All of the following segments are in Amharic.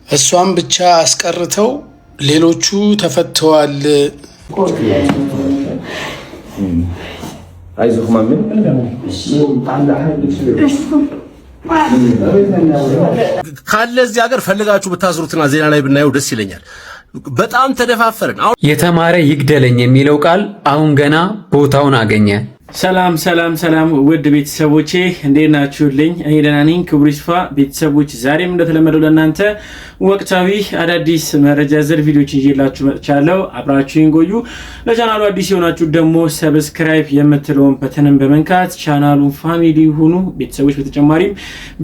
እሷን ብቻ አስቀርተው ሌሎቹ ተፈተዋል። አይዞህ ማምን ካለ እዚህ ሀገር ፈልጋችሁ ብታስሩትና ዜና ላይ ብናየው ደስ ይለኛል። በጣም ተደፋፈርን። የተማረ ይግደለኝ የሚለው ቃል አሁን ገና ቦታውን አገኘ። ሰላም ሰላም ሰላም ውድ ቤተሰቦቼ እንዴት ናችሁልኝ? እኔ ደህና ነኝ። ክብሩ ይስፋ ቤተሰቦች፣ ዛሬም እንደተለመደው ለእናንተ ወቅታዊ አዳዲስ መረጃ ዘር ቪዲዮዎች ይዤላችሁ መጥቻለሁ። አብራችሁን ቆዩ። ለቻናሉ አዲስ የሆናችሁ ደግሞ ሰብስክራይብ የምትለውን በተንም በመንካት ቻናሉን ፋሚሊ ሁኑ ቤተሰቦች። በተጨማሪም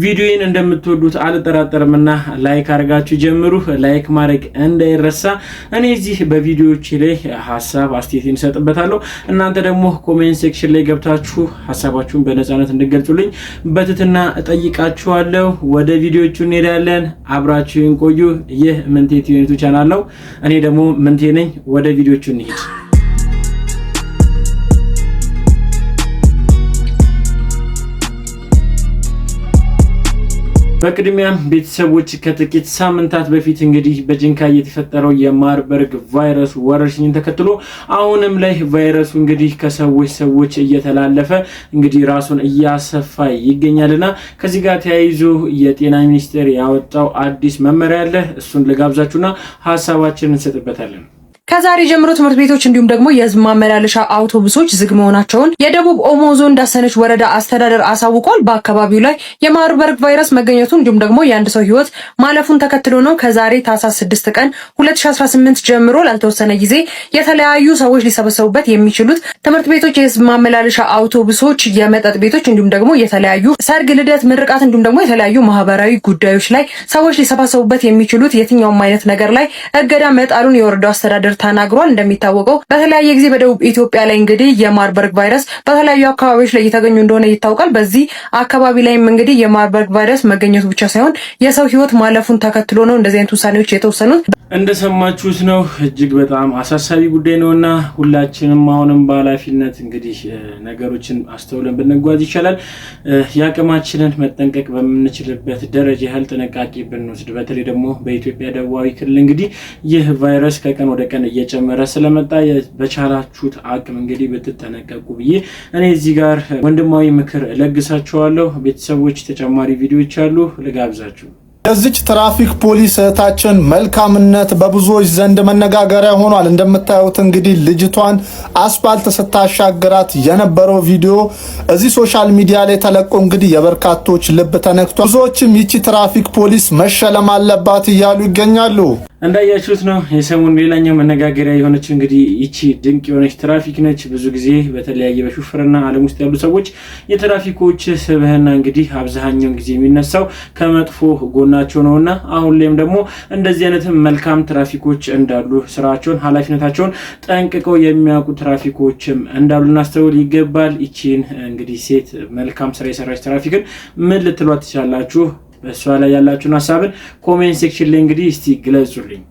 ቪዲዮን እንደምትወዱት አልጠራጠርምና ላይክ አድርጋችሁ ጀምሩ። ላይክ ማድረግ እንዳይረሳ። እኔ እዚህ በቪዲዮዎች ላይ ሐሳብ አስተያየት እንሰጥበታለሁ። እናንተ ደግሞ ኮሜንት ሴክሽን ላይ ገብታችሁ ሐሳባችሁን በነፃነት እንድትገልጹልኝ በትህትና እጠይቃችኋለሁ። ወደ ቪዲዮቹ እንሄዳለን። አብራችሁን ቆዩ። ይህ ምንቴ ዩቲዩብ ቻናል ነው። እኔ ደግሞ ምንቴ ነኝ። ወደ ቪዲዮቹ እንሂድ። በቅድሚያም ቤተሰቦች ከጥቂት ሳምንታት በፊት እንግዲህ በጅንካ የተፈጠረው የማርበርግ ቫይረስ ወረርሽኝን ተከትሎ አሁንም ላይ ቫይረሱ እንግዲህ ከሰዎች እየተላለፈ እንግዲህ ራሱን እያሰፋ ይገኛልና ከዚህ ጋር ተያይዞ የጤና ሚኒስቴር ያወጣው አዲስ መመሪያ አለ። እሱን ለጋብዛችሁና ሐሳባችንን እንሰጥበታለን። ከዛሬ ጀምሮ ትምህርት ቤቶች እንዲሁም ደግሞ የህዝብ ማመላለሻ አውቶቡሶች ዝግ መሆናቸውን የደቡብ ኦሞ ዞን ዳሰነች ወረዳ አስተዳደር አሳውቋል። በአካባቢው ላይ የማርበርግ ቫይረስ መገኘቱ እንዲሁም ደግሞ የአንድ ሰው ህይወት ማለፉን ተከትሎ ነው ከዛሬ ታህሳስ 6 ቀን 2018 ጀምሮ ላልተወሰነ ጊዜ የተለያዩ ሰዎች ሊሰበሰቡበት የሚችሉት ትምህርት ቤቶች፣ የህዝብ ማመላለሻ አውቶቡሶች፣ የመጠጥ ቤቶች እንዲሁም ደግሞ የተለያዩ ሰርግ፣ ልደት፣ ምርቃት እንዲሁም ደግሞ የተለያዩ ማህበራዊ ጉዳዮች ላይ ሰዎች ሊሰበሰቡበት የሚችሉት የትኛውም አይነት ነገር ላይ እገዳ መጣሉን የወረዳው አስተዳደር ተናግሯል። እንደሚታወቀው በተለያየ ጊዜ በደቡብ ኢትዮጵያ ላይ እንግዲህ የማርበርግ ቫይረስ በተለያዩ አካባቢዎች ላይ እየተገኙ እንደሆነ ይታወቃል። በዚህ አካባቢ ላይም እንግዲህ የማርበርግ ቫይረስ መገኘቱ ብቻ ሳይሆን የሰው ህይወት ማለፉን ተከትሎ ነው እንደዚህ አይነት ውሳኔዎች የተወሰኑት። እንደሰማችሁት ነው። እጅግ በጣም አሳሳቢ ጉዳይ ነውና ሁላችንም አሁንም በኃላፊነት እንግዲህ ነገሮችን አስተውለን ብንጓዝ ይቻላል። የአቅማችንን መጠንቀቅ በምንችልበት ደረጃ ያህል ጥንቃቄ ብንወስድ፣ በተለይ ደግሞ በኢትዮጵያ ደቡባዊ ክልል እንግዲህ ይህ ቫይረስ ከቀን ወደ ቀን እየጨመረ ስለመጣ በቻላችሁት አቅም እንግዲህ ብትጠነቀቁ ብዬ እኔ እዚህ ጋር ወንድማዊ ምክር እለግሳችኋለሁ። ቤተሰቦች ተጨማሪ ቪዲዮዎች አሉ ልጋብዛችሁ። የዚች ትራፊክ ፖሊስ እህታችን መልካምነት በብዙዎች ዘንድ መነጋገሪያ ሆኗል። እንደምታዩት እንግዲህ ልጅቷን አስፋልት ስታሻግራት የነበረው ቪዲዮ እዚህ ሶሻል ሚዲያ ላይ ተለቆ እንግዲህ የበርካቶች ልብ ተነክቷል። ብዙዎችም ይቺ ትራፊክ ፖሊስ መሸለም አለባት እያሉ ይገኛሉ። እንዳያችሁት ነው የሰሞኑ ሌላኛው መነጋገሪያ የሆነችው እንግዲህ ይቺ ድንቅ የሆነች ትራፊክ ነች። ብዙ ጊዜ በተለያየ በሹፍርና ዓለም ውስጥ ያሉ ሰዎች የትራፊኮች ስብህና እንግዲህ አብዛኛውን ጊዜ የሚነሳው ከመጥፎ ጎናቸው ነውና አሁን ላይም ደግሞ እንደዚህ አይነት መልካም ትራፊኮች እንዳሉ ስራቸውን ኃላፊነታቸውን ጠንቅቀው የሚያውቁ ትራፊኮችም እንዳሉ እናስተውል ይገባል። ይቺን እንግዲህ ሴት መልካም ስራ የሰራች ትራፊክን ምን ልትሏት ትችላላችሁ? በእሷ ላይ ያላችሁን ሐሳብን ኮሜንት ሴክሽን ላይ እንግዲህ እስቲ ግለጹልኝ።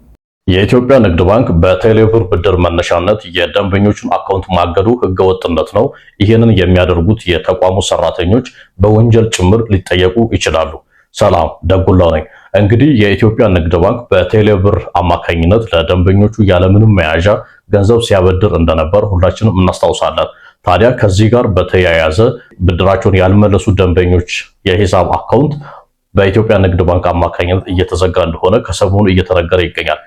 የኢትዮጵያ ንግድ ባንክ በቴሌብር ብድር መነሻነት የደንበኞቹን አካውንት ማገዱ ህገወጥነት ነው። ይህንን የሚያደርጉት የተቋሙ ሰራተኞች በወንጀል ጭምር ሊጠየቁ ይችላሉ። ሰላም ደጉላው ነኝ። እንግዲህ የኢትዮጵያ ንግድ ባንክ በቴሌብር አማካኝነት ለደንበኞቹ ያለምንም መያዣ ገንዘብ ሲያበድር እንደነበር ሁላችንም እናስታውሳለን። ታዲያ ከዚህ ጋር በተያያዘ ብድራቸውን ያልመለሱ ደንበኞች የሂሳብ አካውንት በኢትዮጵያ ንግድ ባንክ አማካኝነት እየተዘጋ እንደሆነ ከሰሞኑ እየተነገረ ይገኛል።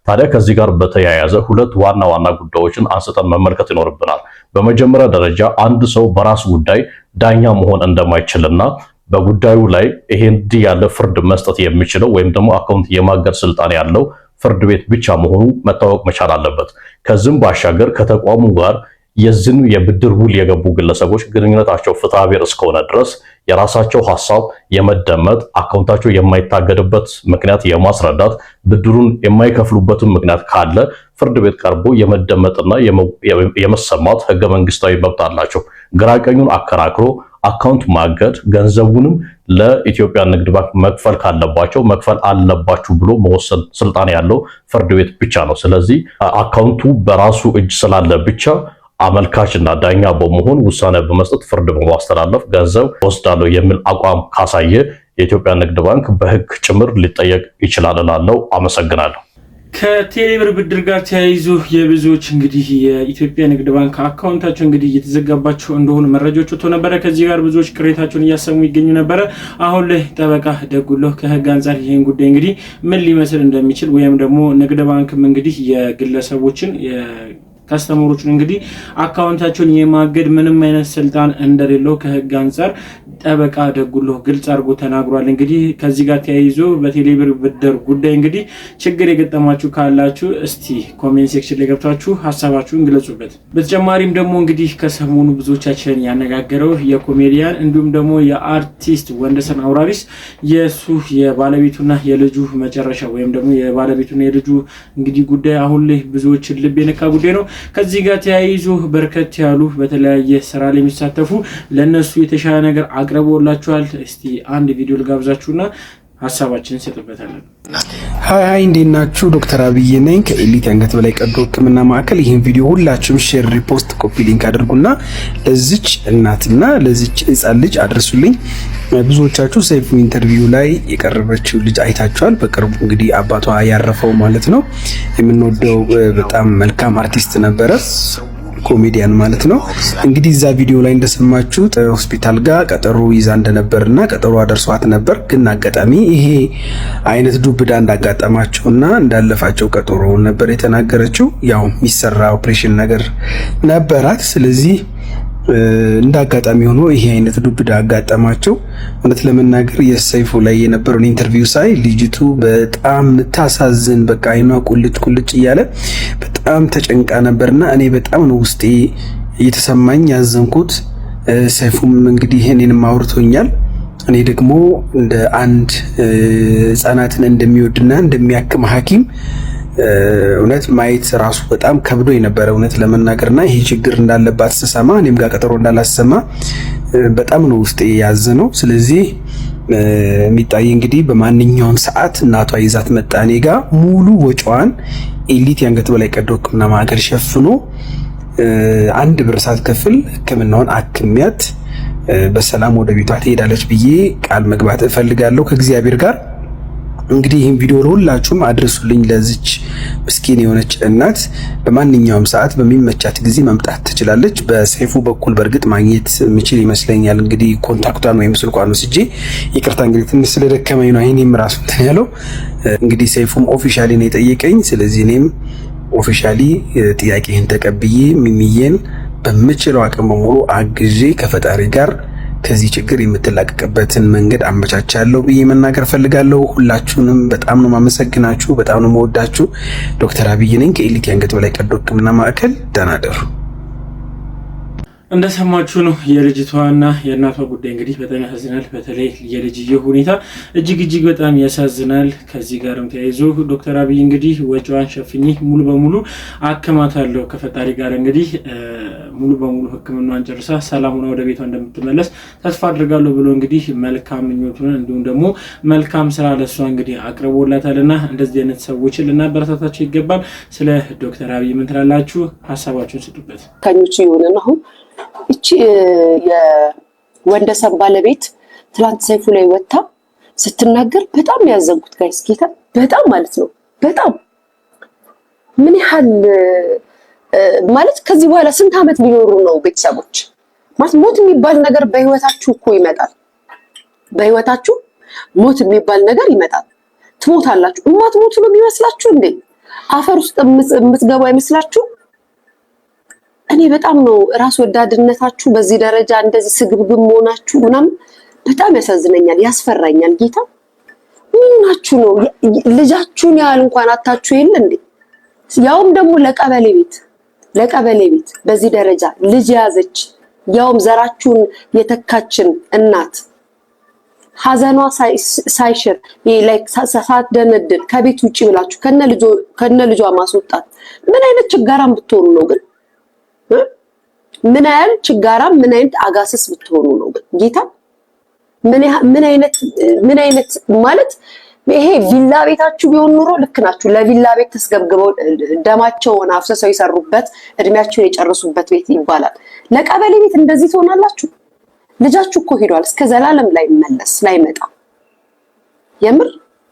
ታዲያ ከዚህ ጋር በተያያዘ ሁለት ዋና ጉዳዮችን አንስተን መመልከት ይኖርብናል። በመጀመሪያ ደረጃ አንድ ሰው በራስ ጉዳይ ዳኛ መሆን እንደማይችልና በጉዳዩ ላይ ይሄን ያለ ፍርድ መስጠት የሚችለው ወይም ደግሞ አካውንት የማገድ ስልጣን ያለው ፍርድ ቤት ብቻ መሆኑ መታወቅ መቻል አለበት። ከዚህም ባሻገር ከተቋሙ ጋር የዝን የብድር ውል የገቡ ግለሰቦች ግንኙነታቸው ፍትሐብሔር እስከሆነ ድረስ የራሳቸው ሐሳብ የመደመጥ አካውንታቸው የማይታገድበት ምክንያት የማስረዳት ብድሩን የማይከፍሉበትን ምክንያት ካለ ፍርድ ቤት ቀርቦ የመደመጥና የመሰማት ህገ መንግስታዊ መብት አላቸው። ግራቀኙን አከራክሮ አካውንት ማገድ ገንዘቡንም ለኢትዮጵያ ንግድ ባንክ መክፈል ካለባቸው መክፈል አለባችሁ ብሎ መወሰን ስልጣን ያለው ፍርድ ቤት ብቻ ነው። ስለዚህ አካውንቱ በራሱ እጅ ስላለ ብቻ አመልካችና ዳኛ በመሆን ውሳኔ በመስጠት ፍርድ በማስተላለፍ ገንዘብ ወስዳለው የሚል አቋም ካሳየ የኢትዮጵያ ንግድ ባንክ በህግ ጭምር ሊጠየቅ ይችላል እላለሁ። አመሰግናለሁ። ከቴሌብር ብድር ጋር ተያይዞ የብዙዎች እንግዲህ የኢትዮጵያ ንግድ ባንክ አካውንታቸው እንግዲህ እየተዘጋባቸው እንደሆነ መረጃዎች ወጥቶ ነበረ። ከዚህ ጋር ብዙዎች ቅሬታቸውን እያሰሙ ይገኙ ነበረ። አሁን ላይ ጠበቃ ደጉሎ ከህግ አንጻር ይህን ጉዳይ እንግዲህ ምን ሊመስል እንደሚችል ወይም ደግሞ ንግድ ባንክም እንግዲህ የግለሰቦችን ካስተመሮችን እንግዲህ አካውንታቸውን የማገድ ምንም አይነት ስልጣን እንደሌለው ከህግ አንጻር ጠበቃ ደጉሎ ግልጽ አድርጎ ተናግሯል። እንግዲህ ከዚህ ጋር ተያይዞ በቴሌብር ብድር ጉዳይ እንግዲህ ችግር የገጠማችሁ ካላችሁ እስቲ ኮሜንት ሴክሽን ላይ ገብታችሁ ሀሳባችሁን ግለጹበት። በተጨማሪም ደግሞ እንግዲህ ከሰሞኑ ብዙዎቻችን ያነጋገረው የኮሜዲያን እንዲሁም ደግሞ የአርቲስት ወንደሰን አውራሪስ የሱ የባለቤቱና የልጁ መጨረሻ ወይም ደግሞ የባለቤቱና የልጁ እንግዲህ ጉዳይ አሁን ላይ ብዙዎችን ልብ የነካ ጉዳይ ነው። ከዚህ ጋር ተያይዞ በርከት ያሉ በተለያየ ስራ ላይ የሚሳተፉ ለነሱ የተሻለ ነገር አቅርቦላችኋል። እስቲ አንድ ቪዲዮ ልጋብዛችሁና ሀሳባችንን እንሰጥበታለን። ሃይ እንዴት ናችሁ? ዶክተር አብይ ነኝ ከኤሊት አንገት በላይ ቀዶ ሕክምና ማዕከል። ይህን ቪዲዮ ሁላችሁም ሼር፣ ሪፖስት፣ ኮፒ ሊንክ አድርጉና ለዚች እናትና ለዚች ሕፃን ልጅ አድርሱልኝ። ብዙዎቻችሁ ሰይፉ ኢንተርቪው ላይ የቀረበችው ልጅ አይታችኋል። በቅርቡ እንግዲህ አባቷ ያረፈው ማለት ነው። የምንወደው በጣም መልካም አርቲስት ነበረ፣ ኮሜዲያን ማለት ነው። እንግዲህ እዛ ቪዲዮ ላይ እንደሰማችሁት ሆስፒታል ጋር ቀጠሮ ይዛ እንደነበርና ቀጠሮ አደርሷት ነበር። ግን አጋጣሚ ይሄ አይነት ዱብዳ እንዳጋጠማቸውና እንዳለፋቸው ቀጠሮ ነበር የተናገረችው። ያው የሚሰራ ኦፕሬሽን ነገር ነበራት። ስለዚህ እንዳጋጣሚ ሆኖ ይሄ አይነት ዱብዳ አጋጠማቸው። እውነት ለመናገር የሰይፉ ላይ የነበረውን ኢንተርቪው ሳይ ልጅቱ በጣም ታሳዝን፣ በቃ አይኗ ቁልጭ ቁልጭ እያለ በጣም ተጨንቃ ነበርና እኔ በጣም ነው ውስጤ እየተሰማኝ ያዘንኩት። ሰይፉም እንግዲህ እኔንም አውርቶኛል። እኔ ደግሞ እንደ አንድ ህፃናትን እንደሚወድና እንደሚያክም ሐኪም እውነት ማየት ራሱ በጣም ከብዶ የነበረ እውነት ለመናገርና ይሄ ችግር እንዳለባት ስሰማ እኔም ጋር ቀጠሮ እንዳላሰማ በጣም ነው ውስጤ ያዘነው። ስለዚህ የሚታይ እንግዲህ በማንኛውም ሰዓት እናቷ ይዛት መጣ እኔ ጋር ሙሉ ወጪዋን ኤሊት የአንገት በላይ ቀዶ ሕክምና ማዕከል ሸፍኖ 1 ብር ሳትከፍል ሕክምናውን አክሚያት በሰላም ወደ ቤቷ ትሄዳለች ብዬ ቃል መግባት እፈልጋለሁ ከእግዚአብሔር ጋር። እንግዲህ ይህን ቪዲዮ ለሁላችሁም አድርሱልኝ። ለዚች ምስኪን የሆነች እናት በማንኛውም ሰዓት በሚመቻት ጊዜ መምጣት ትችላለች። በሰይፉ በኩል በእርግጥ ማግኘት የምችል ይመስለኛል። እንግዲህ ኮንታክቷን ወይም ስልኳን ወስጄ፣ ይቅርታ እንግዲህ ትንሽ ስለደከመኝ ነው አይኔም ራሱ እንትን ያለው። እንግዲህ ሰይፉም ኦፊሻሊ ነው የጠየቀኝ። ስለዚህ እኔም ኦፊሻሊ ጥያቄህን ተቀብዬ ሚሚዬን በምችለው አቅም በሙሉ አግዤ ከፈጣሪ ጋር ከዚህ ችግር የምትላቀቅበትን መንገድ አመቻቻለሁ ብዬ መናገር ፈልጋለሁ። ሁላችሁንም በጣም ነው ማመሰግናችሁ፣ በጣም ነው መወዳችሁ። ዶክተር አብይ ነኝ ከኤሊት የአንገት በላይ ቀዶ ሕክምና ማዕከል። ደህና ደሩ። እንደሰማችሁ ነው የልጅቷና የእናቷ ጉዳይ እንግዲህ በጣም ያሳዝናል። በተለይ የልጅየው ሁኔታ እጅግ በጣም ያሳዝናል። ከዚህ ጋርም ተያይዞ ዶክተር አብይ እንግዲህ ወጪዋን ሸፍኜ ሙሉ በሙሉ አከማታለሁ ከፈጣሪ ጋር እንግዲህ ሙሉ በሙሉ ሕክምናዋን ጨርሳ ሰላም ሆና ወደ ቤቷ እንደምትመለስ ተስፋ አድርጋለሁ ብሎ እንግዲህ መልካም ምኞቱን እንዲሁም ደግሞ መልካም ስራ ለሷ እንግዲህ አቅርቦላታልና እንደዚህ አይነት ሰዎችን ልናበረታታቸው ይገባል። ስለ ዶክተር አብይ ምን ትላላችሁ? ሀሳባችሁን ስጡበት። ከኞቹ የሆነ ነው እቺ የወንደሰን ባለቤት ትላንት ሰይፉ ላይ ወጣ ስትናገር በጣም ያዘንኩት ጋይስ፣ ጌታ በጣም ማለት ነው። በጣም ምን ያህል ማለት ከዚህ በኋላ ስንት ዓመት ቢኖሩ ነው ቤተሰቦች? ማለት ሞት የሚባል ነገር በህይወታችሁ እኮ ይመጣል። በህይወታችሁ ሞት የሚባል ነገር ይመጣል። ትሞታላችሁ። እማትሞቱ ነው የሚመስላችሁ እንዴ? አፈር ውስጥ የምትገቡ አይመስላችሁ? እኔ በጣም ነው ራስ ወዳድነታችሁ በዚህ ደረጃ እንደዚህ ስግብግብ መሆናችሁ ምናምን በጣም ያሳዝነኛል፣ ያስፈራኛል። ጌታ ምን ናችሁ ነው? ልጃችሁን ያህል እንኳን አታችሁ የለ እንዴ? ያውም ደግሞ ለቀበሌ ቤት በዚህ ደረጃ ልጅ ያዘች፣ ያውም ዘራችሁን የተካችን እናት ሐዘኗ ሳይሽር ላይክ ሳትደነድን ከቤት ውጪ ብላችሁ ከነ ልጇ ማስወጣት ምን አይነት ችጋራም ብትሆኑ ነው ግን? ምን አይነት ችጋራም ምን አይነት አጋሰስ ብትሆኑ ነው ግን? ጌታ ምን አይነት ማለት ይሄ ቪላ ቤታችሁ ቢሆን ኑሮ ልክ ናችሁ። ለቪላ ቤት ተስገብግበው ደማቸውን አፍሰሰው ይሰሩበት እድሜያቸውን የጨረሱበት ቤት ይባላል። ለቀበሌ ቤት እንደዚህ ትሆናላችሁ? ልጃችሁ እኮ ሄዷል፣ እስከ ዘላለም ላይ መለስ ላይ መጣ። የምር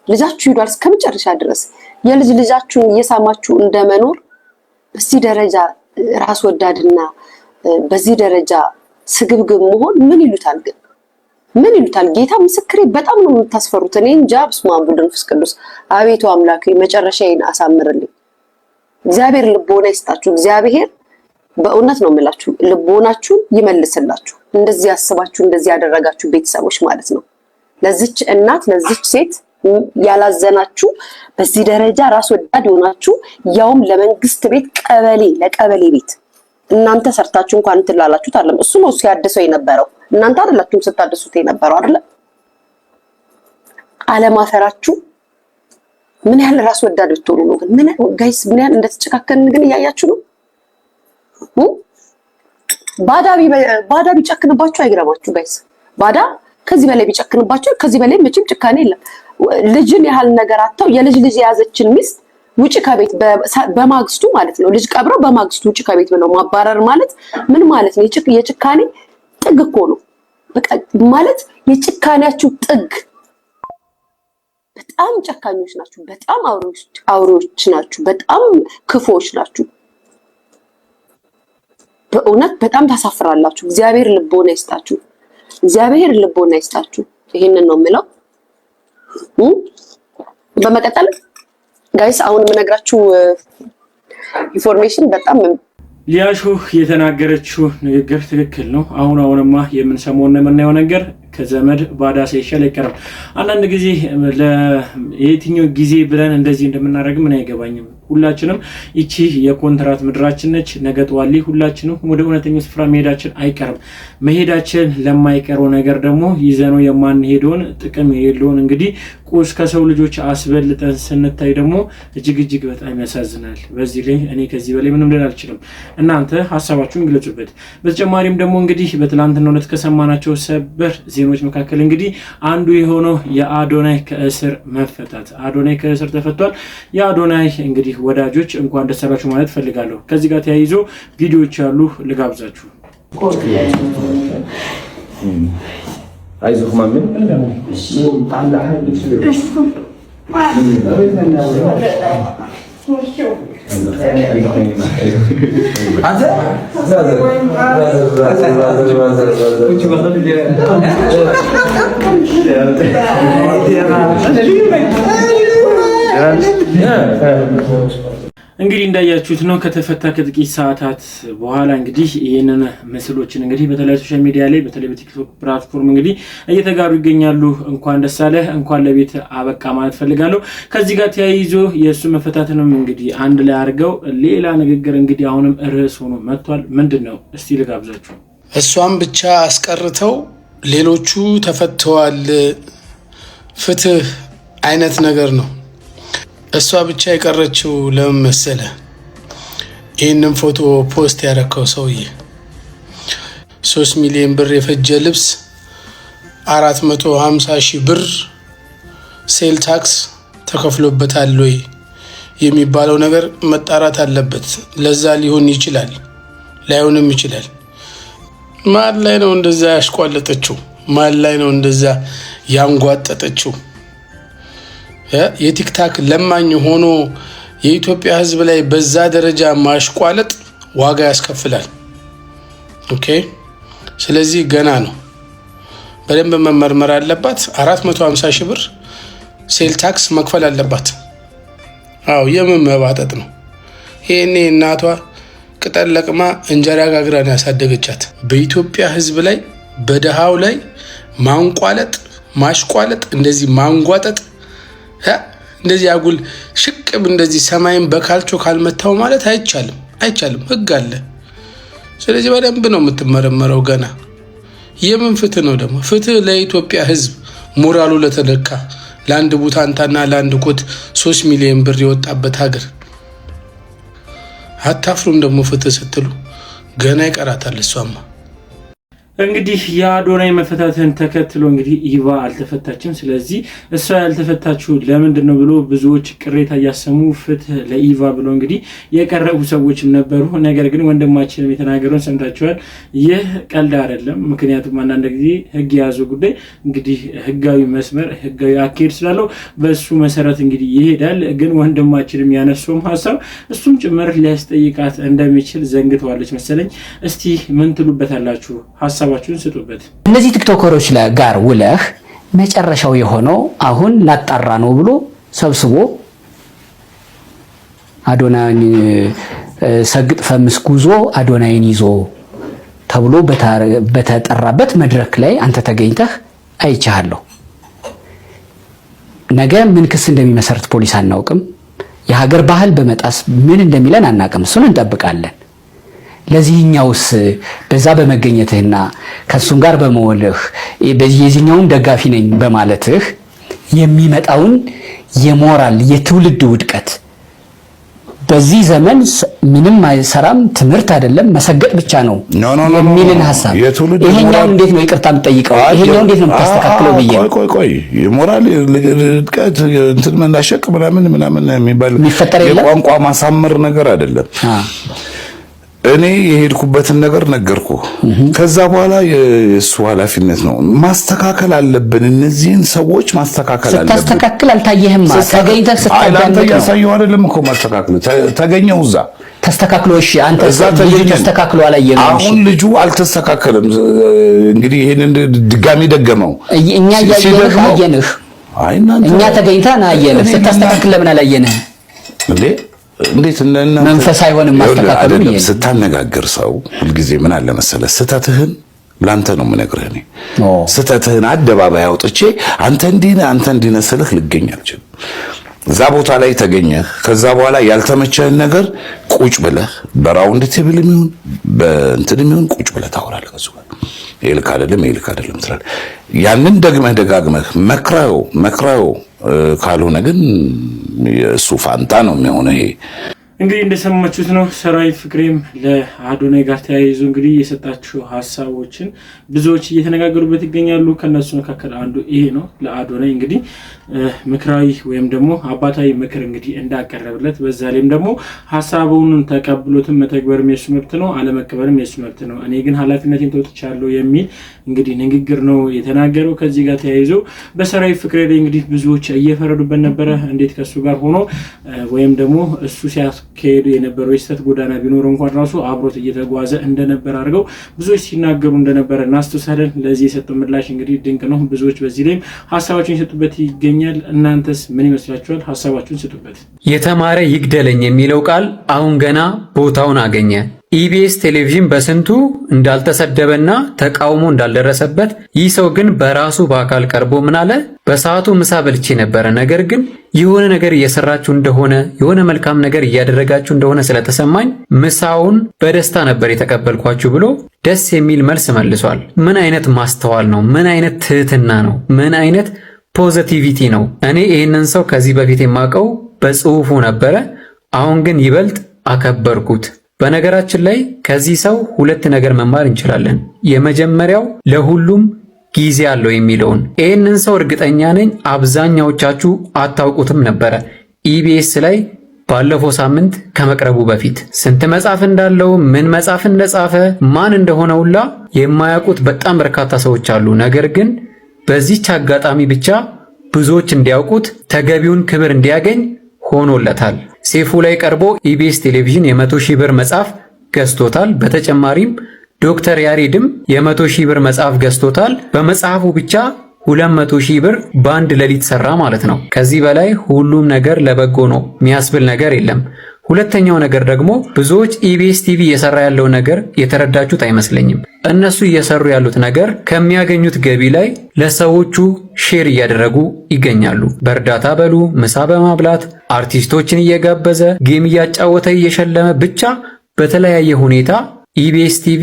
ልጃችሁ ሄዷል እስከመጨረሻ ድረስ የልጅ ልጃችሁን እየሳማችሁ እንደመኖር በዚህ ደረጃ ራስ ወዳድና በዚህ ደረጃ ስግብግብ መሆን ምን ይሉታል ግን? ምን ይሉታል? ጌታ ምስክሬ በጣም ነው የምታስፈሩት። እኔ እንጃ። በስመ አብ ወወልድ ወመንፈስ ቅዱስ። አቤቱ አምላኬ መጨረሻዬን አሳምርልኝ። እግዚአብሔር ልቦና ይስጣችሁ። እግዚአብሔር በእውነት ነው የምላችሁ ልቦናችሁን ይመልስላችሁ። እንደዚህ ያስባችሁ እንደዚህ ያደረጋችሁ ቤተሰቦች ማለት ነው። ለዚች እናት ለዚች ሴት ያላዘናችሁ በዚህ ደረጃ ራስ ወዳድ ሆናችሁ ያውም ለመንግስት ቤት ለቀበሌ ቤት እናንተ ሰርታችሁ እንኳን ትላላችሁት አይደለም። እሱ ነው ሲያድሰው የነበረው። እናንተ አይደላችሁም ስታድሱት የነበረው አይደለ? አለማፈራችሁ ምን ያህል ራስ ወዳድ ብትሆኑ ነው ግን? ምን ጋይስ ምን ያህል እንደተጨካከን ግን እያያችሁ ነው። ባዳ ቢጨክንባችሁ አይገርማችሁ ጋይስ። ባዳ ከዚህ በላይ ቢጨክንባችሁ ከዚህ በላይ መቼም ጭካኔ የለም። ልጅን ያህል ነገር አጣው የልጅ የያዘችን ሚስት ውጪ ከቤት በማግስቱ ማለት ነው። ልጅ ቀብረው በማግስቱ ውጪ ከቤት ብለው ማባረር ማለት ምን ማለት ነው? የጭካኔ ጥግ እኮ ነው። በቃ ማለት የጭካኔያችሁ ጥግ። በጣም ጨካኞች ናችሁ። በጣም አውሬዎች ናችሁ። በጣም ክፉዎች ናችሁ። በእውነት በጣም ታሳፍራላችሁ። እግዚአብሔር ልቦና ይስጣችሁ። እግዚአብሔር ልቦና ይስጣችሁ። ይሄንን ነው የምለው። በመቀጠል ጋይስ አሁን የምነግራችሁ ኢንፎርሜሽን በጣም ሊያሾ የተናገረችው ንግግር ትክክል ነው። አሁንማ የምንሰማውና የምናየው ነገር ከዘመድ ባዳ ሳይሻል አይቀርም። አንዳንድ ጊዜ ለየትኛው ጊዜ ብለን እንደዚህ እንደምናደርግ ምን አይገባኝም። ሁላችንም እቺ የኮንትራት ምድራችን ነች። ነገ ጠዋት ሁላችንም ወደ እውነተኛው ስፍራ መሄዳችን አይቀርም። መሄዳችን ለማይቀረው ነገር ደግሞ ይዘነው የማንሄደውን ጥቅም የሌለውን እንግዲህ ቁስ ከሰው ልጆች አስበልጠን ስንታይ ደግሞ እጅግ በጣም ያሳዝናል። በዚህ ላይ እኔ ከዚህ በላይ ምንም ልል አልችልም። እናንተ ሐሳባችሁን ግለጹበት። በተጨማሪም ደግሞ እንግዲህ በትላንትናው ዕለት ከሰማናቸው ሰበር ዜናዎች መካከል እንግዲህ አንዱ የሆነው የአዶናይ ከእስር መፈታት። አዶናይ ከእስር ተፈቷል። የአዶናይ እንግዲህ ወዳጆች እንኳን ደስ አላችሁ ማለት ፈልጋለሁ። ከዚህ ጋር ተያይዞ ቪዲዮዎች ያሉ ልጋብዛችሁ። አይዞህ ማምን እንግዲህ እንዳያችሁት ነው ከተፈታ ከጥቂት ሰዓታት በኋላ እንግዲህ ይሄንን ምስሎችን እንግዲህ በተለያዩ ሶሻል ሚዲያ ላይ በተለይ በቲክቶክ ፕላትፎርም እንግዲህ እየተጋሩ ይገኛሉ። እንኳን ደስ አለህ እንኳን ለቤት አበቃ ማለት ፈልጋለሁ። ከዚህ ጋር ተያይዞ የሱ መፈታትንም እንግዲህ አንድ ላይ አድርገው ሌላ ንግግር እንግዲህ አሁንም ርዕስ ሆኖ መጥቷል። ምንድነው እስቲ ልጋብዛችሁ። እሷን ብቻ አስቀርተው ሌሎቹ ተፈተዋል ፍትህ አይነት ነገር ነው። እሷ ብቻ የቀረችው ለምን መሰለ? ይህንን ፎቶ ፖስት ያደረከው ሰውዬ 3 ሚሊዮን ብር የፈጀ ልብስ 450,000 ብር ሴል ታክስ ተከፍሎበታል ወይ የሚባለው ነገር መጣራት አለበት። ለዛ ሊሆን ይችላል ላይሆንም ይችላል። ማን ላይ ነው እንደዛ ያሽቋለጠችው? ማን ላይ ነው እንደዛ ያንጓጠጠችው? የቲክታክ ለማኝ ሆኖ የኢትዮጵያ ሕዝብ ላይ በዛ ደረጃ ማሽቋለጥ ዋጋ ያስከፍላል። ኦኬ፣ ስለዚህ ገና ነው፣ በደንብ መመርመር አለባት። 450,000 ብር ሴል ታክስ መክፈል አለባት። አዎ፣ የምን መባጠጥ ነው? ይሄኔ እናቷ ቅጠል ለቅማ እንጀራ ጋግራን ያሳደገቻት። በኢትዮጵያ ሕዝብ ላይ በደሃው ላይ ማንቋለጥ ማሽቋለጥ፣ እንደዚህ ማንጓጠጥ፣ እንደዚህ አጉል ሽቅብ እንደዚህ ሰማይን በካልቾ ካልመታው ማለት አይቻልም። ህግ አለ። ስለዚህ በደንብ ነው የምትመረመረው። ገና የምን ፍትህ ነው ደግሞ? ፍትህ ለኢትዮጵያ ህዝብ ሞራሉ ለተነካ ለአንድ ቡታንታና ለአንድ ኮት 3 ሚሊዮን ብር የወጣበት ሀገር አታፍሩም? ደግሞ ፍትህ ስትሉ ገና ይቀራታል እሷማ። እንግዲህ የአዶናይ መፈታትን ተከትሎ እንግዲህ ኢቫ አልተፈታችም። ስለዚህ እሷ ያልተፈታችው ለምንድን ነው ብሎ ብዙዎች ቅሬታ እያሰሙ ፍትህ ለኢቫ ብሎ እንግዲህ የቀረቡ ሰዎችም ነበሩ። ነገር ግን ወንድማችንም የተናገረውን ሰምታችኋል። ይህ ቀልድ አይደለም። ምክንያቱም አንዳንድ ጊዜ ህግ የያዘው ጉዳይ እንግዲህ ህጋዊ መስመር ህጋዊ አካሄድ ስላለው በሱ መሰረት እንግዲህ ይሄዳል። ግን ወንድማችንም ያነሳውም ሐሳብ እሱም ጭምር ሊያስጠይቃት እንደሚችል ዘንግተዋለች መሰለኝ። እስቲ ምን ትሉበታላችሁ? ሐሳባችሁን ስጡበት። እነዚህ ቲክቶከሮች ጋር ውለህ መጨረሻው የሆነው አሁን ላጣራ ነው ብሎ ሰብስቦ አዶናይን ሰግጥ ፈምስ ጉዞ አዶናይን ይዞ ተብሎ በተጠራበት መድረክ ላይ አንተ ተገኝተህ አይቻለሁ። ነገ ምን ክስ እንደሚመሰርት ፖሊስ አናውቅም። የሀገር ባህል በመጣስ ምን እንደሚለን አናውቅም። እሱን እንጠብቃለን። ለዚህኛውስ በዛ በመገኘትህና ከሱም ጋር በመወልህ የዚህኛውን ደጋፊ ነኝ በማለትህ የሚመጣውን የሞራል የትውልድ ውድቀት በዚህ ዘመን ምንም አይሰራም፣ ትምህርት አይደለም መሰገጥ ብቻ ነው የሚልን ሐሳብ ይሄኛው እንዴት ነው ይቅርታ የምጠይቀው? ይሄኛው እንዴት ነው የምታስተካክለው ብዬ ቆይ የሞራል ውድቀት እንትን መናሸቅ ምናምን የሚባል የቋንቋ ማሳመር ነገር አይደለም። እኔ የሄድኩበትን ነገር ነገርኩ። ከዛ በኋላ የሱ ኃላፊነት ነው። ማስተካከል አለብን። እነዚህን ሰዎች ማስተካከል አለብን። ስታስተካክል አልታየህም? ተገኝተህ ስታዳምጥ ነው ያሳየው አይደለም እኮ ማስተካከል ተገኘው እዛ ተስተካክሎ። እሺ አንተ ልጁ ተስተካክሎ አላየንም። አሁን ልጁ አልተስተካከለም። እንግዲህ ይሄንን ድጋሚ ደገመው። እኛ ያየንህ አየንህ። እኛ ተገኝተን አየንህ። ስታስተካክል ለምን አላየንህ እንዴ? እንዴት እንደና መንፈስ አይሆንም ማስተካከሉ ነው። ስታነጋግር ሰው ሁልጊዜ ምን አለ መሰለህ፣ ስተትህን ላንተ ነው የምነግርህ። እኔ ስተትህን አደባባይ አውጥቼ አንተ እንዲህ ነህ ስልህ ልገኝ አልችልም። እዛ ቦታ ላይ ተገኘህ። ከዛ በኋላ ያልተመቸህን ነገር ቁጭ ብለህ በራውንድ ቴብል የሚሆን በእንትን የሚሆን ቁጭ ብለህ ታወራለህ ከሱ ጋር። ይሄ ልክ አይደለም ትላለህ። ያንን ደጋግመህ መክረው ካልሆነ ግን የሱ ፋንታ ነው የሚሆነው። ይሄ እንግዲህ እንደሰማችሁት ነው። ሰራዊት ፍቅሬም ለአዶናይ ጋር ተያይዞ እንግዲህ የሰጣቸው ሐሳቦችን ብዙዎች እየተነጋገሩበት ይገኛሉ። ከነሱ መካከል አንዱ ይሄ ነው። ለአዶናይ እንግዲህ ምክራዊ ወይም ደግሞ አባታዊ ምክር እንግዲህ እንዳቀረበለት፣ በዛ ላይም ደግሞ ሐሳቡን ተቀብሎትም መተግበርም የሱ መብት ነው፣ አለመቀበልም የሱ መብት ነው፣ እኔ ግን ኃላፊነቴን ተወጥቻለሁ የሚል እንግዲህ ንግግር ነው የተናገረው። ከዚህ ጋር ተያይዞ በሰራዊት ፍቅሬ ላይ እንግዲህ ብዙዎች እየፈረዱበት ነበረ። እንዴት ከሱ ጋር ሆኖ ወይም ደግሞ እሱ ሲያስከሄዱ የነበረው የስተት ጎዳና ቢኖር እንኳን ራሱ አብሮት እየተጓዘ እንደነበር አድርገው ብዙዎች ሲናገሩ እንደነበረ እናስተሳለን። ለዚህ የሰጠው ምላሽ እንግዲህ ድንቅ ነው። ብዙዎች በዚህ ላይም ሐሳባቸውን የሰጡበት ይገኛል። እናንተስ ምን ይመስላችኋል? ሐሳባችሁን ስጡበት። የተማረ ይግደለኝ የሚለው ቃል አሁን ገና ቦታውን አገኘ። ኢቢኤስ ቴሌቪዥን በስንቱ እንዳልተሰደበና ተቃውሞ እንዳልደረሰበት፣ ይህ ሰው ግን በራሱ በአካል ቀርቦ ምን አለ? በሰዓቱ ምሳ በልቼ ነበረ፣ ነገር ግን የሆነ ነገር እየሰራችሁ እንደሆነ የሆነ መልካም ነገር እያደረጋችሁ እንደሆነ ስለተሰማኝ ምሳውን በደስታ ነበር የተቀበልኳችሁ ብሎ ደስ የሚል መልስ መልሷል። ምን አይነት ማስተዋል ነው? ምን አይነት ትህትና ነው? ምን አይነት ፖዚቲቪቲ ነው? እኔ ይህንን ሰው ከዚህ በፊት የማውቀው በጽሁፉ ነበረ። አሁን ግን ይበልጥ አከበርኩት። በነገራችን ላይ ከዚህ ሰው ሁለት ነገር መማር እንችላለን። የመጀመሪያው ለሁሉም ጊዜ አለው የሚለውን። ይህንን ሰው እርግጠኛ ነኝ አብዛኛዎቻችሁ አታውቁትም ነበረ። ኢቢኤስ ላይ ባለፈው ሳምንት ከመቅረቡ በፊት ስንት መጽሐፍ እንዳለው፣ ምን መጽሐፍ እንደጻፈ፣ ማን እንደሆነ ሁላ የማያውቁት በጣም በርካታ ሰዎች አሉ። ነገር ግን በዚህች አጋጣሚ ብቻ ብዙዎች እንዲያውቁት ተገቢውን ክብር እንዲያገኝ ሆኖለታል። ሴፉ ላይ ቀርቦ ኢቢኤስ ቴሌቪዥን የ100,000 ብር መጽሐፍ ገዝቶታል። በተጨማሪም ዶክተር ያሬድም የ100,000 ብር መጽሐፍ ገዝቶታል። በመጽሐፉ ብቻ 200,000 ብር በአንድ ሌሊት ሰራ ማለት ነው። ከዚህ በላይ ሁሉም ነገር ለበጎ ነው የሚያስብል ነገር የለም። ሁለተኛው ነገር ደግሞ ብዙዎች ኢቢኤስ ቲቪ እየሰራ ያለው ነገር የተረዳችሁት አይመስለኝም። እነሱ እየሰሩ ያሉት ነገር ከሚያገኙት ገቢ ላይ ለሰዎቹ ሼር እያደረጉ ይገኛሉ። በእርዳታ በሉ፣ ምሳ በማብላት አርቲስቶችን እየጋበዘ ጌም እያጫወተ እየሸለመ ብቻ በተለያየ ሁኔታ ኢቢኤስ ቲቪ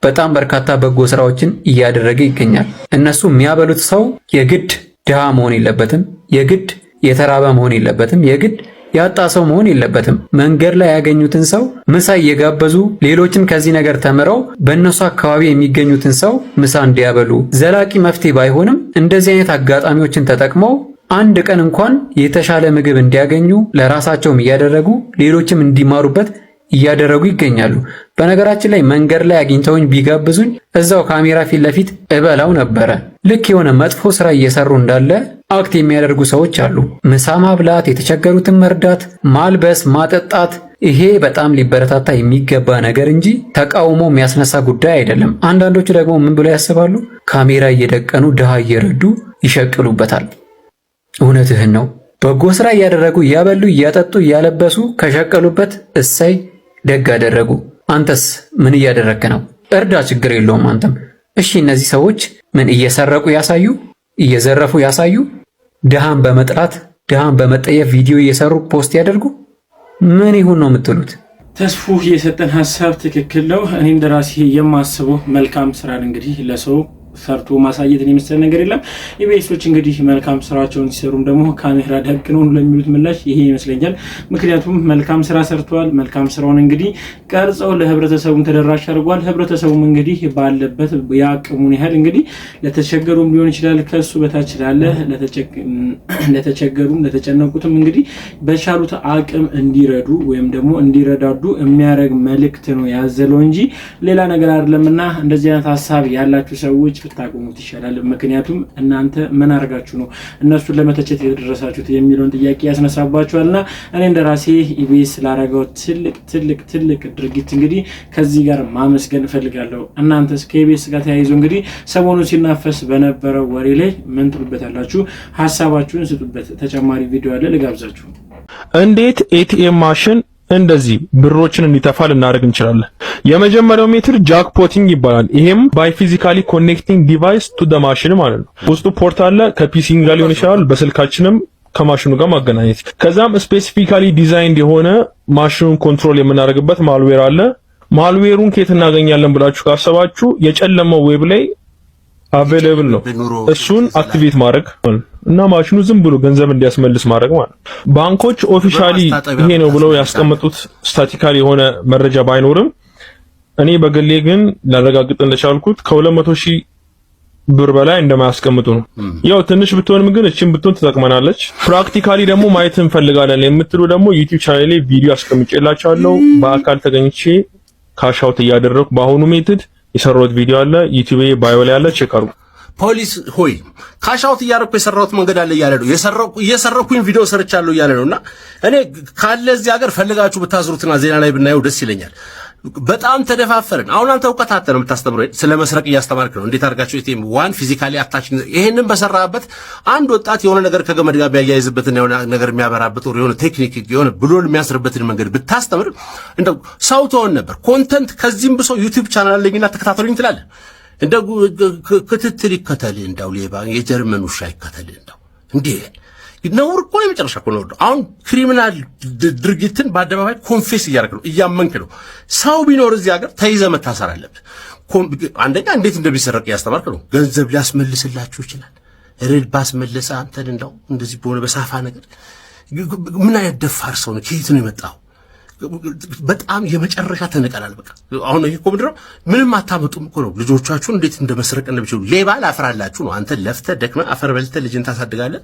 በጣም በርካታ በጎ ስራዎችን እያደረገ ይገኛል። እነሱ የሚያበሉት ሰው የግድ ድሃ መሆን የለበትም፣ የግድ የተራበ መሆን የለበትም፣ የግድ ያጣ ሰው መሆን የለበትም። መንገድ ላይ ያገኙትን ሰው ምሳ እየጋበዙ ሌሎችም ከዚህ ነገር ተምረው በእነሱ አካባቢ የሚገኙትን ሰው ምሳ እንዲያበሉ ዘላቂ መፍትሄ ባይሆንም እንደዚህ አይነት አጋጣሚዎችን ተጠቅመው አንድ ቀን እንኳን የተሻለ ምግብ እንዲያገኙ ለራሳቸውም እያደረጉ ሌሎችም እንዲማሩበት እያደረጉ ይገኛሉ። በነገራችን ላይ መንገድ ላይ አግኝተውኝ ቢጋብዙኝ እዛው ካሜራ ፊት ለፊት እበላው ነበረ። ልክ የሆነ መጥፎ ስራ እየሰሩ እንዳለ አክት የሚያደርጉ ሰዎች አሉ። ምሳ ማብላት፣ የተቸገሩትን መርዳት፣ ማልበስ፣ ማጠጣት ይሄ በጣም ሊበረታታ የሚገባ ነገር እንጂ ተቃውሞ የሚያስነሳ ጉዳይ አይደለም። አንዳንዶቹ ደግሞ ምን ብለው ያስባሉ? ካሜራ እየደቀኑ ድሃ እየረዱ ይሸቅሉበታል። እውነትህን ነው። በጎ ስራ እያደረጉ እያበሉ እያጠጡ እያለበሱ ከሸቀሉበት እሰይ ደግ አደረጉ። አንተስ ምን እያደረክ ነው? እርዳ፣ ችግር የለውም አንተም። እሺ እነዚህ ሰዎች ምን እየሰረቁ ያሳዩ? እየዘረፉ ያሳዩ? ድሃን በመጥላት ድሃን በመጠየፍ ቪዲዮ እየሰሩ ፖስት ያደርጉ? ምን ይሁን ነው የምትሉት? ተስፉ የሰጠን ሀሳብ ትክክል ነው። እኔ እንደራሴ የማስበው መልካም ስራን እንግዲህ ለሰው ሰርቶ ማሳየትን የመሰለ ነገር የለም። ኢቢኤሶች እንግዲህ መልካም ስራቸውን ሲሰሩም ደግሞ ካሜራ ደቅ ነው ለሚሉት ምላሽ ይሄ ይመስለኛል። ምክንያቱም መልካም ስራ ሰርተዋል። መልካም ስራውን እንግዲህ ቀርጸው ለህብረተሰቡም ተደራሽ አድርጓል። ህብረተሰቡም እንግዲህ ባለበት ያቅሙን ያህል እንግዲህ ለተቸገሩም ሊሆን ይችላል ከሱ በታች ላለ ለተቸገሩም ለተጨነቁትም እንግዲህ በቻሉት አቅም እንዲረዱ ወይም ደግሞ እንዲረዳዱ የሚያደርግ መልእክት ነው ያዘለው እንጂ ሌላ ነገር አይደለምና እንደዚህ አይነት ሀሳብ ያላችሁ ሰዎች ብታቆሙት ይሻላል። ምክንያቱም እናንተ ምን አርጋችሁ ነው እነሱን ለመተቸት የደረሳችሁት የሚለውን ጥያቄ ያስነሳባችኋልና እኔ እንደራሴ ኢቢኤስ ላረጋው ትልቅ ድርጊት እንግዲህ ከዚህ ጋር ማመስገን እፈልጋለሁ። እናንተስ ከኢቢኤስ ጋር ተያይዞ እንግዲህ ሰሞኑን ሲናፈስ በነበረው ወሬ ላይ ምን ትሉበታላችሁ? ሀሳባችሁን ስጡበት። ተጨማሪ ቪዲዮ አለ ልጋብዛችሁ። እንዴት ኤቲኤም ማሽን እንደዚህ ብሮችን እንዲተፋ ልናደርግ እንችላለን? የመጀመሪያው ሜትድ ጃክፖቲንግ ይባላል። ይሄም ባይ ፊዚካሊ ኮኔክቲንግ ዲቫይስ ቱ ደ ማሽን ማለት ነው። ውስጡ ፖርት አለ፣ ከፒሲ ጋር ሊሆን ይችላል፣ በስልካችንም ከማሽኑ ጋር ማገናኘት። ከዛም ስፔሲፊካሊ ዲዛይንድ የሆነ ማሽኑን ኮንትሮል የምናደርግበት ማልዌር አለ። ማልዌሩን ከየት እናገኛለን ብላችሁ ካሰባችሁ የጨለመው ዌብ ላይ አቬሌብል ነው። እሱን አክቲቬት ማድረግ እና ማሽኑ ዝም ብሎ ገንዘብ እንዲያስመልስ ማድረግ ማለት ነው። ባንኮች ኦፊሻሊ ይሄ ነው ብለው ያስቀመጡት ስታቲካሊ የሆነ መረጃ ባይኖርም እኔ በግሌ ግን ላረጋግጥ እንደቻልኩት ከ200,000 ብር በላይ እንደማያስቀምጡ ነው። ያው ትንሽ ብትሆንም ግን እቺን ብትሆን ትጠቅመናለች። ፕራክቲካሊ ደግሞ ማየት እንፈልጋለን የምትሉ ደግሞ ዩቲዩብ ቻናሌ ቪዲዮ አስቀምጬላችኋለሁ። በአካል ተገኝቼ ካሻውት እያደረኩ በአሁኑ ሜትድ የሰራሁት ቪዲዮ አለ ዩቲዩብ ባዮ ላይ አለ፣ ቼክ አድርጉ። ፖሊስ ሆይ ካሻውት እያደረኩ የሰራሁት መንገድ አለ እያለ ነው። እየሰረኩኝ ቪዲዮ ሰርቻለሁ እያለ ነውና እኔ ካለ እዚህ ሀገር ፈልጋችሁ ብታስሩትና ዜና ላይ ብናየው ደስ ይለኛል። በጣም ተደፋፈርን። አሁን አንተ እውቀት አጥተህ ነው የምታስተምረው። ስለ መስረቅ እያስተማርክ ነው። እንዴት አድርጋችሁ ኤቲኤም ዋን ፊዚካሊ አታችኝ። ይሄንን በሰራበት አንድ ወጣት የሆነ ነገር ከገመድ ጋር ቢያያይዝበትና የሆነ ነገር የሚያበራበት የሆነ ቴክኒክ የሆነ ብሎን የሚያስርበትን መንገድ ብታስተምር እንደው ሰው ተሆን ነበር። ኮንተንት ከዚህም ብሶ ዩቲዩብ ቻናል አለኝና ተከታተሉኝ ትላለህ። እንደው ክትትል ይከተል፣ እንደው ሌባ የጀርመን ውሻ ይከተል። እንደው እንዴ ነውር እኮ ነው፣ የመጨረሻ እኮ ነው። አሁን ክሪሚናል ድርጊትን በአደባባይ ኮንፌስ እያደረግህ ነው፣ እያመንክ ነው። ሰው ቢኖር እዚህ ሀገር ተይዘህ መታሰር አለብህ። አንደኛ እንዴት እንደሚሰረቅ እያስተማርክ ነው። ገንዘብ ሊያስመልስላችሁ ይችላል። ሬድ ባስመለሰ አንተን እንደው እንደዚህ በሆነ በሳፋ ነገር ምን አይነት ደፋር ሰው ነው? ከየት ነው የመጣው? በጣም የመጨረሻ ተነቀላል። በቃ አሁን ይሄ እኮ ምንድነው? ምንም አታመጡም እኮ ነው። ልጆቻችሁን እንዴት እንደመስረቅ እንደሚችሉ ሌባ ላፍራላችሁ ነው። አንተ ለፍተህ ደክመህ አፈር በልተህ ልጅን ታሳድጋለህ።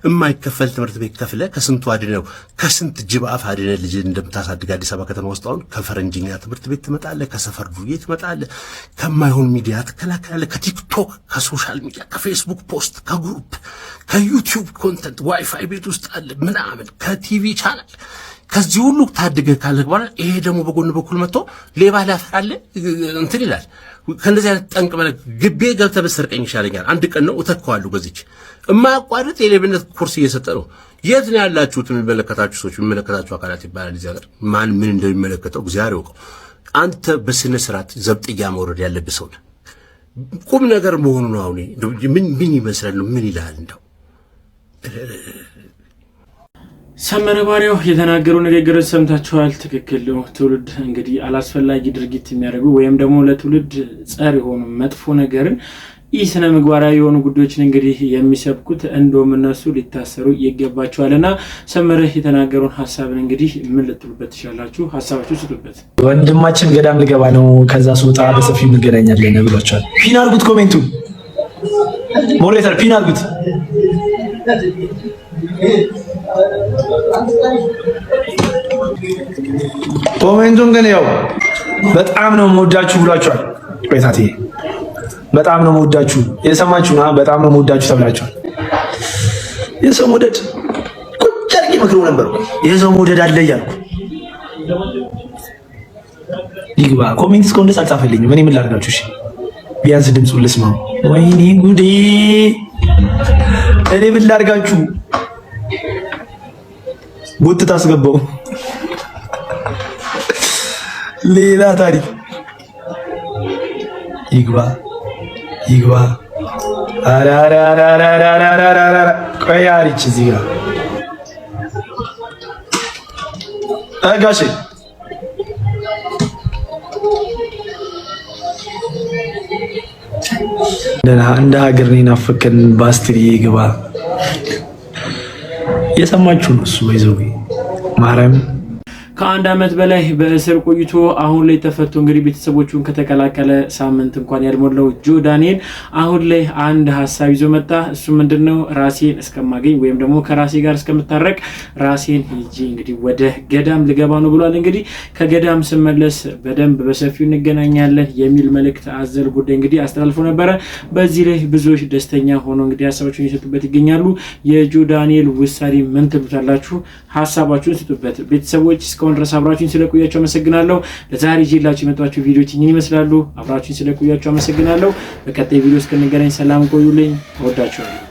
የማይከፈል ትምህርት ቤት ከፍለህ ከስንቱ አድነው ከስንት ጅብ አፍ አድነህ ልጅን እንደምታሳድግ አዲስ አበባ ከተማ ውስጥ አሁን ከፈረንጅኛ ትምህርት ቤት ትመጣለህ፣ ከሰፈር ዱርዬ ትመጣለህ፣ ከማይሆን ሚዲያ ትከላከላለህ፣ ከቲክቶክ ከሶሻል ሚዲያ ከፌስቡክ ፖስት ከግሩፕ ከዩቲዩብ ኮንተንት ዋይፋይ ቤት ውስጥ አለ ምናምን ከቲቪ ቻናል ከዚህ ሁሉ ታድገህ ካለህ በኋላ ይሄ ደግሞ በጎን በኩል መጥቶ ሌባ ላፈራለ እንትን ይላል። ከእንደዚህ አይነት ጠንቅ በለ ግቤ ገብተህ በሰርቀኝ ይሻለኛል። አንድ ቀን ነው እተካዋለሁ። በዚች የማያቋርጥ የሌብነት ኮርስ እየሰጠ ነው። የት ነው ያላችሁት? የሚመለከታችሁ ሰዎች፣ የሚመለከታችሁ አካላት ይባላል እዚህ ሀገር። ማን ምን እንደሚመለከተው እግዚአብሔር ይወቀው። አንተ በስነ ስርዓት ዘብጥያ መውረድ ያለብህ ሰው ነህ። ቁም ነገር መሆኑ ነው። አሁን ምን ይመስላል ነው? ምን ይላል እንደው ሰመረ ባሪያው የተናገረው ንግግር ሰምታችኋል። ትክክል ነው። ትውልድ እንግዲህ አላስፈላጊ ድርጊት የሚያደርጉ ወይም ደግሞ ለትውልድ ጸር የሆኑ መጥፎ ነገርን ስነ ምግባራዊ የሆኑ ጉዳዮችን እንግዲህ የሚሰብኩት እንደውም እነሱ ሊታሰሩ ይገባቸዋልና ሰመረህ የተናገሩን ሐሳብን እንግዲህ ምን ልትሉበት ትችላላችሁ? ሐሳባችሁ ስጡበት። ወንድማችን ገዳም ልገባ ነው፣ ከዛ ስወጣ በሰፊው እንገናኛለን ብሏቸዋል። ፒን አድርጉት፣ ኮሜንቱ ሞዴሬተር ፒን አድርጉት። ኮሜንቱን ግን ያው በጣም ነው የምወዳችሁ ብሏቸዋል። ቆይታቴ በጣም ነው የምወዳችሁ፣ የሰማችሁ ነው። በጣም ነው የምወዳችሁ ተብላችኋል። የሰው መውደድ ቁጭ አድርጌ መክረው ነበር። የሰው መውደድ አለ እያልኩ ይግባ። ኮሜንት እስካሁን ድረስ አልጻፈልኝም። እኔ ምን ላድርጋችሁ? እሺ ቢያንስ ድምፁን ልስማው። ወይኔ ጉዴ! እኔ ምን ላድርጋችሁ? ጉትት አስገባው። ሌላ ታሪክ ይግባ ይግባ። ቆይ አሪች እዚህ ጋር ጋሼ እንደ ሀገር ነው ናፈቀን። ባስትሪ ይግባ። የሰማችሁ ነው እሱ ወይዘው ማርያም ከአንድ ዓመት በላይ በእስር ቆይቶ አሁን ላይ ተፈቶ እንግዲህ ቤተሰቦቹን ከተቀላቀለ ሳምንት እንኳን ያልሞላው ጆ ዳንኤል አሁን ላይ አንድ ሐሳብ ይዞ መጣ። እሱ ምንድነው? ራሴን እስከማገኝ ወይም ደግሞ ከራሴ ጋር እስከምታረቅ ራሴን ሂጂ እንግዲህ ወደ ገዳም ልገባ ነው ብሏል። እንግዲህ ከገዳም ስመለስ በደንብ በሰፊው እንገናኛለን የሚል መልእክት አዘል ጉዳይ እንግዲህ አስተላልፎ ነበረ። በዚህ ላይ ብዙዎች ደስተኛ ሆኖ እንግዲህ ሐሳባቸውን እየሰጡበት ይገኛሉ። የጆ ዳንኤል ውሳኔ ምን ትሉታላችሁ? ሐሳባችሁን ስጡበት። ቤተሰቦች እስካሁን ድረስ አብራችሁን ስለቆያችሁ አመሰግናለሁ። ለዛሬ ይዤላችሁ የመጣችሁ ቪዲዮዎች እኚህን ይመስላሉ። አብራችሁን ስለቆያችሁ አመሰግናለሁ። በቀጣይ ቪዲዮ እስክንገናኝ ሰላም ቆዩልኝ። እወዳችኋለሁ።